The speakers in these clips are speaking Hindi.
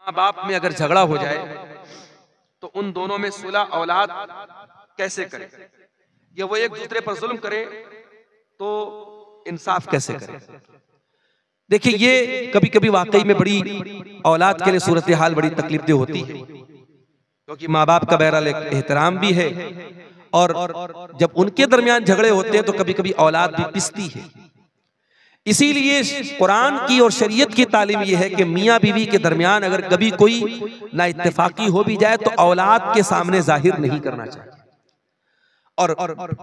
माँ बाप में अगर झगड़ा हो जाए तो उन दोनों में सुलह औलाद कैसे करें, या वो एक दूसरे पर जुल्म करें तो इंसाफ कैसे करें। देखिए, ये कभी कभी वाकई में बड़ी औलाद के लिए सूरत हाल बड़ी तकलीफदेह होती है, क्योंकि माँ बाप का बहरहाल एहतराम भी है, और जब उनके दरमियान झगड़े होते हैं तो कभी कभी औलाद भी पिसती है। इसीलिए कुरान की और शरीयत की तालीम यह है कि मियाँ बीवी के दरमियान अगर कभी कोई ना इत्तेफाकी हो भी जाए तो औलाद के सामने जाहिर नहीं करना चाहिए। और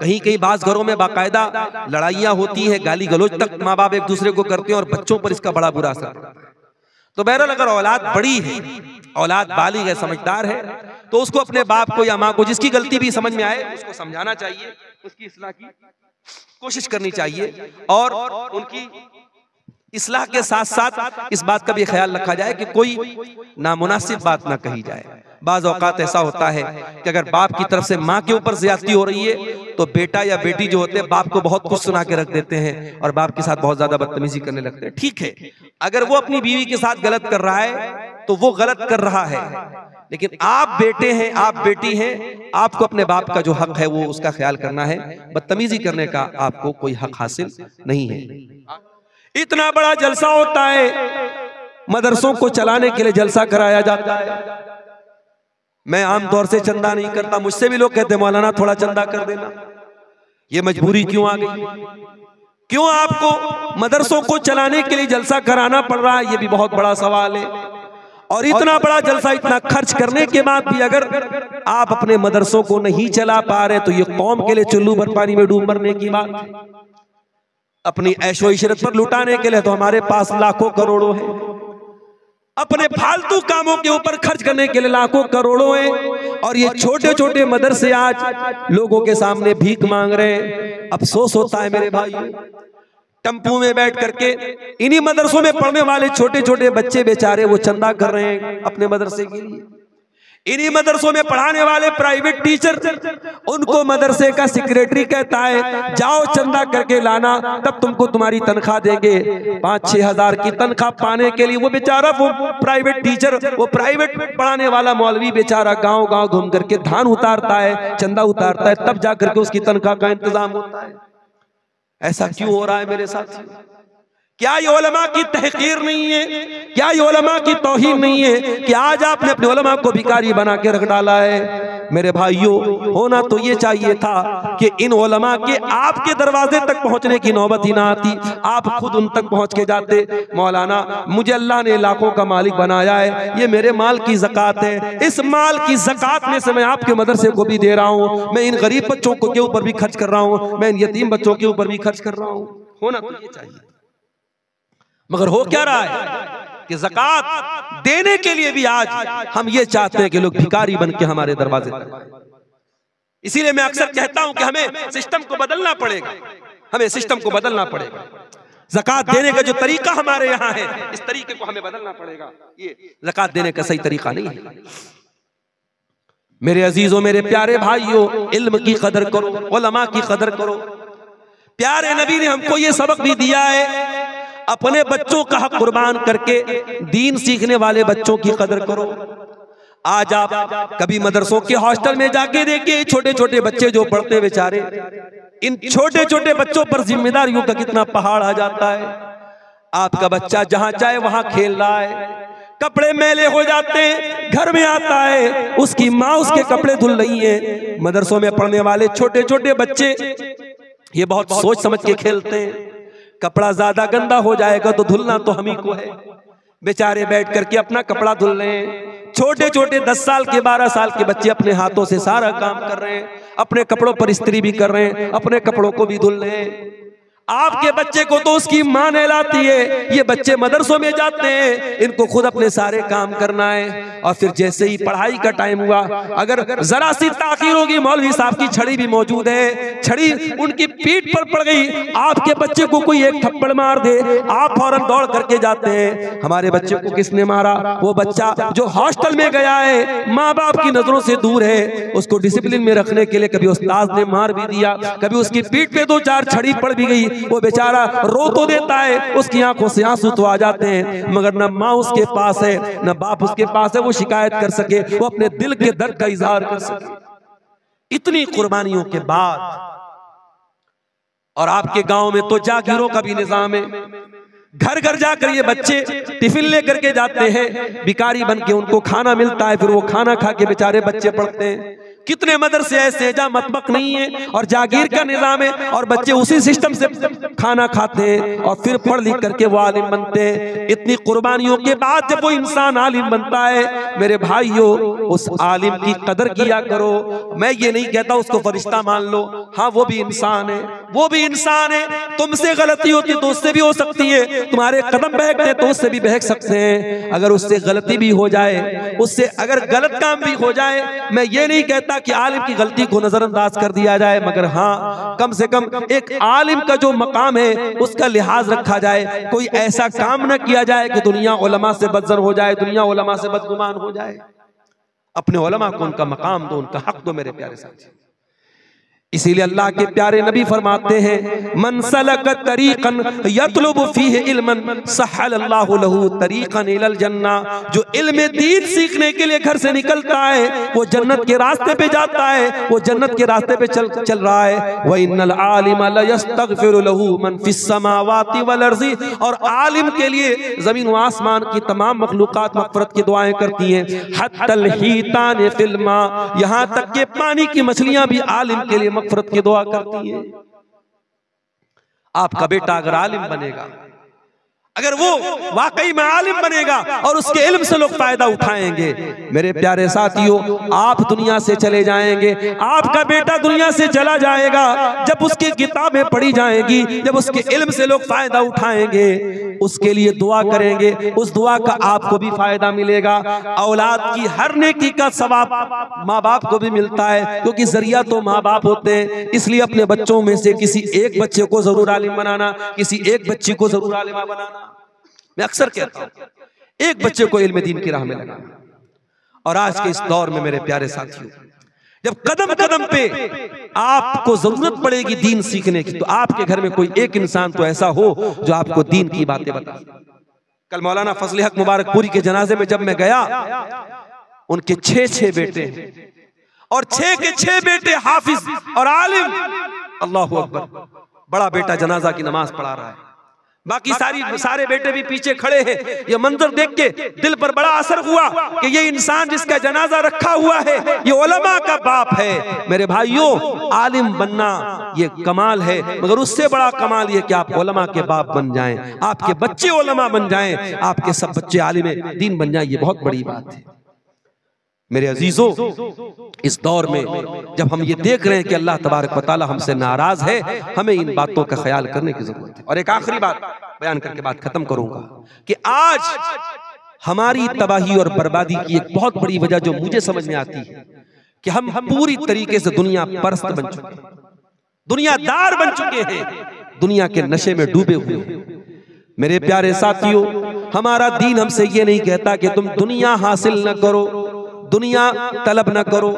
कहीं कहीं बाज घरों में बाकायदा लड़ाइयाँ होती है, गाली गलौज तक माँ बाप एक दूसरे को करते हैं और बच्चों पर इसका बड़ा बुरा असर पड़ता है। तो बहरहाल अगर औलाद बड़ी है, औलाद बालिग है, समझदार है, तो उसको अपने बाप को या माँ को जिसकी गलती भी समझ में आए उसको समझाना चाहिए, उसकी इस्लाह की कोशिश करनी चाहिए, और उनकी इस्लाह के साथ साथ इस बात का भी ख्याल रखा जाए कि कोई नामुनासिब बात ना कही जाए। बाज़ औक़ात ऐसा होता है कि अगर बाप की तरफ से माँ के ऊपर ज़्यादती हो रही है तो बेटा या बेटी जो होते हैं बाप को बहुत कुछ सुना के रख देते हैं और बाप के साथ बहुत ज्यादा बदतमीजी करने लगते हैं। ठीक है, अगर वो अपनी बीवी के साथ गलत कर रहा है तो वो गलत कर रहा है, लेकिन आप बेटे हैं, आप बेटी हैं, आपको अपने बाप का जो हक है वो उसका ख्याल करना है। बदतमीजी करने का आपको कोई हक हासिल नहीं है। इतना बड़ा जलसा होता है, मदरसों को चलाने के लिए जलसा कराया जाता है। मैं आमतौर से चंदा नहीं करता, मुझसे भी लोग कहते हैं मौलाना थोड़ा चंदा कर देना। ये मजबूरी क्यों आ गई? क्यों आपको मदरसों को चलाने के लिए जलसा कराना पड़ रहा है? ये भी बहुत बड़ा सवाल है। और इतना बड़ा जलसा, इतना खर्च करने के बाद भी अगर आप अपने मदरसों को नहीं चला पा रहे तो ये कौम के लिए चुल्लू भर पानी में डूब मरने की बात है। अपनी ऐशो इशरत पर लुटाने के लिए तो हमारे पास लाखों करोड़ों हैं, अपने फालतू कामों के ऊपर खर्च करने के लिए लाखों करोड़ों हैं, और ये छोटे छोटे मदरसे आज लोगों के सामने भीख मांग रहे हैं। अफसोस होता है मेरे भाई, टेम्पू में बैठ करके इन्हीं मदरसों में पढ़ने वाले छोटे छोटे बच्चे बेचारे वो चंदा कर रहे हैं अपने मदरसे के लिए। इन्हीं मदरसों में पढ़ाने वाले प्राइवेट टीचर, उनको मदरसे का सेक्रेटरी कहता है जाओ चंदा करके लाना, तब तुमको तुम्हारी तनख्वाह देंगे। 5-6 हजार की तनख्वाह पाने के लिए वो बेचारा, वो प्राइवेट टीचर, वो प्राइवेट पढ़ाने वाला मौलवी बेचारा गांव गांव घूम करके धान उतारता है, चंदा उतारता है, तब जा करके उसकी तनख्वाह का इंतजाम होता है। ऐसा क्यों हो रहा है मेरे साथ? क्या ये उलमा की तहकीर नहीं है? क्या ये उलमा की तौहीन नहीं है कि आज आपने अपने उलमा को भिखारी बना के रख डाला है? मेरे भाइयों, होना तो ये चाहिए था कि इन उलमा के आपके दरवाजे तक पहुंचने की नौबत ही ना आती, आप खुद उन तक पहुंच के जाते। मौलाना, मुझे अल्लाह ने लाखों का मालिक बनाया है, ये मेरे माल की ज़कात है, इस माल की ज़कात में से मैं आपके मदरसे को भी दे रहा हूँ, मैं इन गरीब बच्चों के ऊपर भी खर्च कर रहा हूँ, मैं इन यतीम बच्चों के ऊपर भी खर्च कर रहा हूँ। होना तो ये चाहिए, मगर हो क्या रहा है कि ज़कात देने के लिए भी आज हम ये चाहते हैं कि लोग भिखारी बन के हमारे दरवाजे तक। इसीलिए मैं अक्सर कहता हूं कि हमें सिस्टम को बदलना पड़ेगा, हमें सिस्टम को बदलना पड़ेगा। ज़कात देने का जो तरीका हमारे यहाँ है, इस तरीके को हमें बदलना पड़ेगा। ये ज़कात देने का सही तरीका नहीं है। मेरे अजीजों, मेरे प्यारे भाइयों, इल्म की कदर करो, उलमा की कदर करो। प्यारे नबी ने हमको ये सबक भी दिया है, अपने बच्चों का हक कुर्बान करके दीन सीखने वाले बच्चों की कदर करो। आज आप कभी मदरसों के हॉस्टल में जाके देखिए, छोटे छोटे बच्चे जो पढ़ते बेचारे, इन छोटे छोटे बच्चों पर जिम्मेदारियों का कितना पहाड़ आ जाता है। आपका बच्चा जहां चाहे वहां खेल रहा है, कपड़े मैले हो जाते हैं, घर में आता है उसकी माँ उसके कपड़े धुल रही है। मदरसों में पढ़ने वाले छोटे छोटे बच्चे ये बहुत सोच समझ के खेलते हैं, कपड़ा ज्यादा गंदा हो जाएगा तो धुलना तो हम ही को है। बेचारे बैठ करके अपना कपड़ा धुल रहे हैं। छोटे छोटे 10 साल के 12 साल के बच्चे अपने हाथों से सारा काम कर रहे हैं, अपने कपड़ों पर इस्त्री भी कर रहे हैं, अपने कपड़ों को भी धुल रहे हैं। आपके बच्चे को तो उसकी माँ नहलाती है, ये बच्चे मदरसों में जाते हैं, इनको खुद अपने सारे काम करना है। और फिर जैसे ही पढ़ाई का टाइम हुआ, अगर जरा सी ताखीर होगी, मौलवी साहब की छड़ी भी मौजूद है, छड़ी उनकी पीठ पर पड़ गई, आपके बच्चे को कोई एक थप्पड़ मार दे, आप फौरन दौड़ करके जाते हैं। हमारे बच्चे को किसने मारा? वो बच्चा जो हॉस्टल में गया है, माँ बाप की नजरों से दूर है, उसको डिसिप्लिन में रखने के लिए कभी उस्ताद ने मार भी दिया, कभी उसकी पीठ पे 2-4 छड़ी पड़ भी गई, वो बेचारा रो तो देता है, उसकी आंखों से आंसू तो आ जाते हैं, मगर न माँ उसके पास है न बाप उसके पास है वो शिकायत कर सके, वो अपने दिल के दर्द का इजहार कर सके। इतनी कुर्बानियों के बाद, और आपके गांव में तो जागीरों का भी निजाम है, घर घर जाकर ये बच्चे टिफिन लेकर के जाते हैं, भिखारी बन के उनको खाना मिलता है, फिर वो खाना खा के बेचारे बच्चे पढ़ते हैं। कितने मदरसे ऐसे हैं जहां मतबख नहीं है और जागीर का निजाम है, और बच्चे उसी सिस्टम से खाना खाते हैं और फिर पढ़ लिख करके वो आलिम बनते हैं। इतनी कुर्बानियों के बाद जब वो इंसान आलिम बनता है, मेरे भाइयों, उस आलिम की कदर किया करो। मैं ये नहीं कहता उसको फरिश्ता मान लो, हाँ वो भी इंसान है, वो भी इंसान है। तुमसे गलती होती तो उससे भी हो सकती है, तुम्हारे कदम बहकते तो उससे भी बहक सकते हैं। अगर उससे गलती भी हो जाए, उससे अगर गलत काम भी हो जाए, मैं ये नहीं कहता कि आलिम की गलती को नजरअंदाज कर दिया जाए, मगर हाँ कम से कम एक आलिम का जो मकाम है उसका लिहाज रखा जाए। कोई ऐसा काम न किया जाए कि दुनिया उलमा से बदजन हो जाए, दुनिया उलमा से बदगुमान हो जाए। अपने उलमा को उनका मकाम दो, उनका हक दो मेरे प्यारे साथी। इसीलिए अल्लाह के प्यारे नबी फरमाते हैं, मन सलक तरीक़न यतलुबु फीहि इल्मन सहलल्लाहु लहू तरीक़न इलल जन्ना। जो इल्म दीन सीखने के लिए घर से निकलता है वो जन्नत के रास्ते पे जाता है, वो जन्नत के रास्ते पे चल रहा है। व इन्नल आलिमा लयस्तगफिरु लहू मन फिस समावाति वल अर्ज़ि। और आलिम के लिए जमीन व आसमान की तमाम मखलूकात मग़फ़िरत की दुआएं करती हैं। हत्तल हीतान फिल मा, यहाँ तक के पानी की मछलियां भी आलिम के लिए मग़फ़िरत की दुआ करती है। आपका बेटा अगर आलिम बनेगा, अगर वो वाकई में आलिम बनेगा और उसके इल्म से लोग फायदा उठाएंगे, मेरे प्यारे साथियों, आप दुनिया से चले जाएंगे, आपका बेटा दुनिया से चला जाएगा जब उसकी किताबें पढ़ी जाएंगी, जब उसके इल्म से लोग फायदा उठाएंगे, उसके लिए दुआ करेंगे, उस दुआ का आपको भी फायदा मिलेगा। औलाद की हर नेकी का सवाब माँ बाप को भी मिलता है, क्योंकि जरिया तो माँ बाप होते हैं। इसलिए अपने बच्चों में से किसी एक बच्चे को जरूर आलिम बनाना, किसी एक बच्ची को जरूर आलिमा बनाना। मैं अक्सर कहता हूं, एक बच्चे को इल्म दीन की राह में लगाना। और आज के इस दौर में मेरे प्यारे साथियों, जब कदम कदम पे आपको जरूरत पड़ेगी दीन सीखने की, तो आपके घर में कोई एक इंसान तो ऐसा हो जो आपको दीन की बातें बताए। कल मौलाना फजल हक मुबारकपुरी के जनाजे में जब मैं गया, उनके 6 बेटे और 6 के 6 बेटे हाफिज और आलिम। अल्लाह अकबर। बड़ा बेटा जनाजा की नमाज पढ़ा रहा है, बाकी सारे बेटे भी पीछे खड़े हैं। ये मंजर देख के दिल पर बड़ा असर हुआ कि ये इंसान जिसका जनाजा रखा हुआ है ये उलमा का बाप है। मेरे भाइयों, आलिम बनना ये कमाल है, मगर उससे बड़ा कमाल ये कि आप उलमा के बाप बन जाएं, आपके बच्चे उलमा बन जाएं, आपके सब बच्चे आलिम दीन बन जाएं। ये बहुत बड़ी बात है मेरे अजीजों। इस दौर में जब हम ये देख रहे हैं कि अल्लाह तबारक व तआला हमसे नाराज है, हमें इन बातों का ख्याल करने की जरूरत है। और एक आखिरी बात बयान करके बात खत्म करूंगा कि आज हमारी तबाही और बर्बादी की एक बहुत बड़ी वजह जो मुझे समझ में आती है कि हम पूरी तरीके से दुनिया परस्त बन चुके हैं, दुनियादार बन चुके हैं, दुनिया के नशे में डूबे हुए हैं। मेरे प्यारे साथियों, हमारा दीन हमसे ये नहीं कहता कि तुम दुनिया हासिल न करो, दुनिया तलब न करो।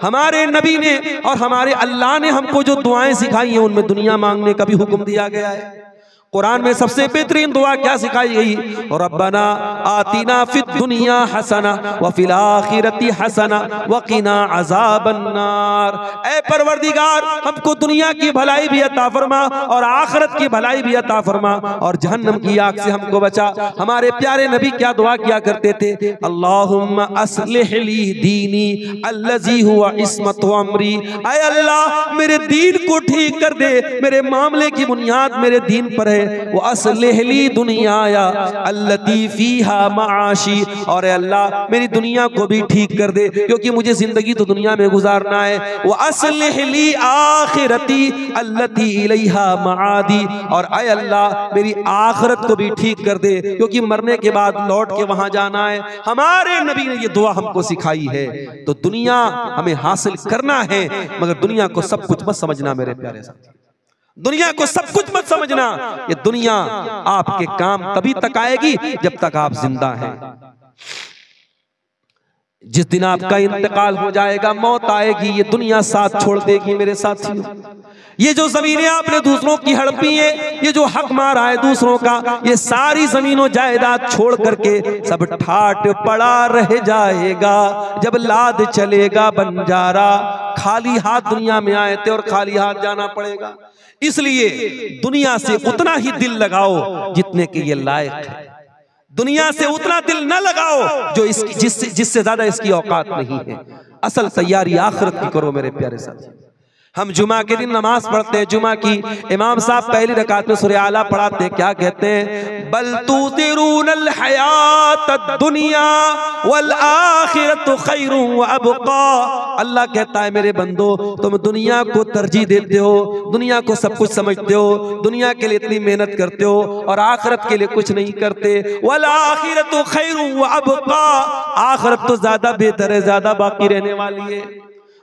हमारे नबी ने और हमारे अल्लाह ने हमको जो दुआएं सिखाई हैं उनमें दुनिया मांगने का भी हुक्म दिया गया है। कुरान में सबसे बेहतरीन दुआ क्या सिखाई गई? रब्बना आतिना फिद दुनिया हसना व फिल आखिरती हसना व क़िना अज़ाबन नार। ऐ परवरदिगार, हमको दुनिया की भलाई भी अता फरमा और आखिरत की भलाई भी अता फरमा और जहन्नम की आग से हमको बचा। हमारे प्यारे नबी क्या दुआ किया करते थे? अल्लाहुम्मा अस्लिह ली दीनी अल्लज़ी हुवा इस्मतु अमरी। ऐ अल्लाह, मेरे दीन को ठीक कर दे, मेरे मामले की बुनियाद मेरे दीन पर है। वो अस्लिहली दुनियाया अल्लती फीहा माशी। और अल्लाह, मेरी दुनिया को भी ठीक कर दे, क्योंकि मुझे जिंदगी तो दुनिया में गुजारना है। वो अस्लिहली आखिरती अल्लती इलैहा मादी। और ऐ अल्लाह, मेरी आखिरत को भी ठीक कर दे, क्योंकि मरने के बाद लौट के वहां जाना है। हमारे नबी ने ये दुआ हमको सिखाई है। तो दुनिया हमें हासिल करना है, मगर दुनिया को सब कुछ मत समझना मेरे प्यारे साथी, दुनिया को सब कुछ मत समझना। ये दुनिया आपके काम तभी तक आएगी जब तक आप जिंदा हैं। जिस दिन आपका इंतकाल हो जाएगा, मौत आएगी, ये दुनिया साथ छोड़ देगी मेरे साथियों। ये जो जमीनें आपने दूसरों की हड़पी है, ये जो हक मारा है दूसरों का, ये सारी जमीनों जायदाद छोड़ करके सब ठाट पड़ा रह जाएगा। जब लाद चलेगा बंजारा, खाली हाथ दुनिया में आए थे और खाली हाथ जाना पड़ेगा। इसलिए दुनिया से उतना ही दिल लगाओ जितने के ये लायक है। दुनिया से उतना दिल न लगाओ जो इसकी जिससे ज्यादा इसकी औकात नहीं है। असल तैयारी आखिरत की करो मेरे प्यारे साथी। हम जुमा के दिन नमाज पढ़ते हैं, जुमा की इमाम साहब पहली रकात में सूरह आला पढ़ाते हैं, क्या कहते हैं? बल तुतिरूनल हयातद दुनिया वल आखिरतु खैरुन व अबका। अल्लाह कहता है मेरे बंदो, तुम दुनिया को तरजीह देते हो, दुनिया को सब कुछ समझते हो, दुनिया के लिए इतनी मेहनत करते हो और आखिरत के लिए कुछ नहीं करते। वल आखिरतु खैरुन व अबका, आखिरत तो ज्यादा बेहतर है, ज्यादा बाकी रहने वाली है।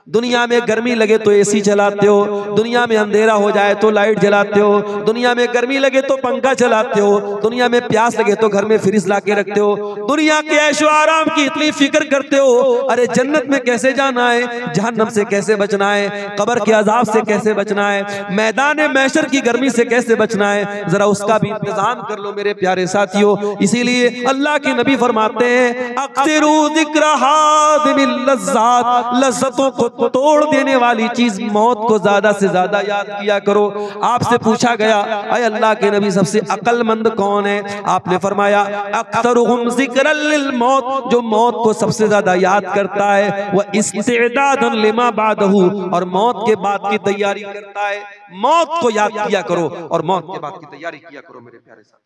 दुनिया में गर्मी लगे तो एसी चलाते हो, दुनिया में अंधेरा हो जाए तो लाइट जलाते हो, दुनिया में गर्मी लगे तो पंखा चलाते हो, दुनिया में प्यास लगे तो घर में फ्रिज ला के रखते हो, दुनिया के ऐशो आराम की इतनी फिक्र करते हो। अरे जन्नत में कैसे जाना है, जहन्नम से कैसे बचना है, कब्र के अजाब से कैसे बचना है, मैदान महशर की गर्मी से कैसे बचना है, जरा उसका भी इंतजाम कर लो मेरे प्यारे साथियों। इसीलिए अल्लाह के नबी फरमाते हैं, अक्सिरू ज़िक्र हादिमिल लज़्ज़ात, लज्जतों को तोड़ देने वाली चीज मौत को ज्यादा से ज्यादा याद किया करो। आपसे पूछा गया, अय अल्लाह के नबी सबसे अक्लमंद कौन है? आपने फरमाया, अक्सरुहुम ज़िक्रल लिल मौत, जो मौत को सबसे ज्यादा याद करता है, वह इस्तिदादन लिमा बादहू, और मौत के बाद की तैयारी करता है। मौत को याद किया करो और मौत के बाद की तैयारी किया करो मेरे प्यारे साथी।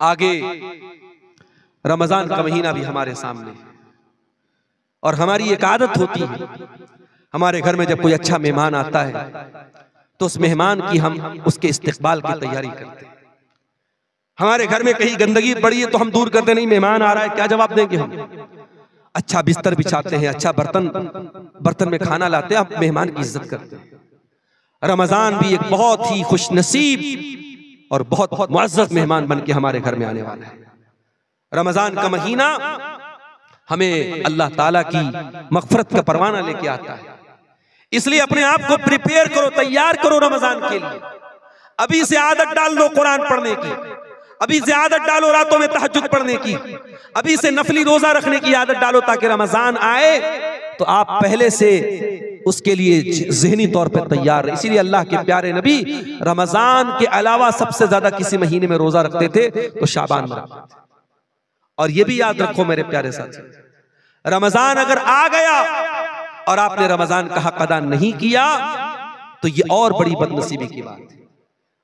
आगे रमजान का महीना भी हमारे सामने है और हमारी एक आदत होती है, हमारे घर में जब कोई अच्छा मेहमान आता है तो उस मेहमान की हम उसके इस्तकबाल की तैयारी करते हैं। हमारे घर में कहीं गंदगी पड़ी है तो हम दूर करते नहीं, मेहमान आ रहा है क्या जवाब देंगे हम? अच्छा बिस्तर बिछाते हैं, अच्छा बर्तन में खाना लाते हैं, आप मेहमान की इज्जत करते हैं। रमजान भी एक बहुत ही खुशनसीब और बहुत मुअज़्ज़ज़ मेहमान बन के हमारे घर में आने वाला है। रमजान का महीना हमें अल्लाह ताला की मग़फ़िरत का परवाना लेके आता है। इसलिए अपने आप को प्रिपेयर करो, तैयार करो रमजान के लिए। अभी से आदत डाल लो कुरान पढ़ने की, अभी से आदत डालो रातों में तहज्जुद पढ़ने की, अभी से नफली रोजा रखने की आदत डालो, ताकि रमजान आए तो आप पहले से उसके लिए ज़हनी तौर पर तैयार रहे। इसीलिए अल्लाह के प्यारे नबी रमजान के अलावा सबसे ज्यादा किसी महीने में रोजा रखते थे तो शाबान में रखते थे। और ये भी याद रखो मेरे प्यारे साथी, रमजान अगर आ गया और आपने रमजान का हक अदा नहीं किया तो ये और बड़ी बदनसीबी की बात है।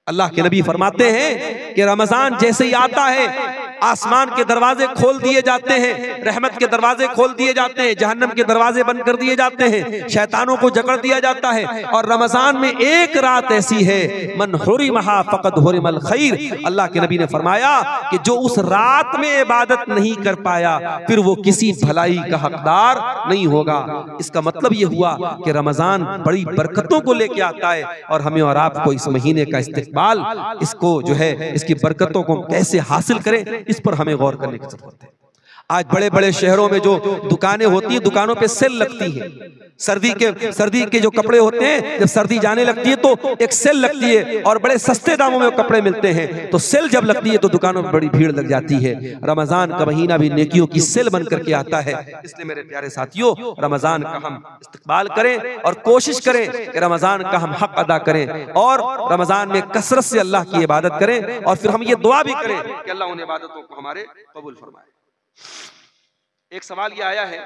अल्लाह के नबी फरमाते हैं कि रमजान जैसे ही आता है आसमान के दरवाजे खोल दिए जाते हैं, रहमत के दरवाजे खोल दिए जाते हैं, जहन्नम के दरवाजे बंद कर दिए जाते हैं, शैतानों को जकड़ दिया जाता है। और रमजान में एक रात ऐसी है, मन हुरिमहा फक़द हुरिमल खैर। अल्लाह के नबी ने फरमाया कि जो उस रात में इबादत नहीं कर पाया फिर वो किसी भलाई का हकदार नहीं होगा। इसका मतलब ये हुआ कि रमजान बड़ी बरकतों को लेके आता है और हमें और आपको इस महीने का इस्तेक़बाल, इसको जो है इसकी बरकतों को कैसे हासिल करें, इस पर हमें गौर करने की जरूरत है। आज बड़े बड़े शहरों में जो दुकानें होती हैं, दुकानों पे सेल लगती है। सर्दी के जो कपड़े होते हैं, जब सर्दी जाने लगती है तो एक सेल लगती है और बड़े सस्ते दामों में कपड़े मिलते हैं। तो सेल जब लगती है तो दुकानों में बड़ी भीड़ लग जाती है। रमजान का महीना भी नेकियों की सेल बन करके आता है। इसलिए मेरे प्यारे साथियों, रमजान का हम इस्तकबाल करें और कोशिश करें कि रमजान का हम हक अदा करें और रमजान में कसरत से अल्लाह की इबादत करें। और फिर हम ये दुआ भी करें कि अल्लाह उन इबादतों को हमारे कबूल फरमाए। एक सवाल ये आया है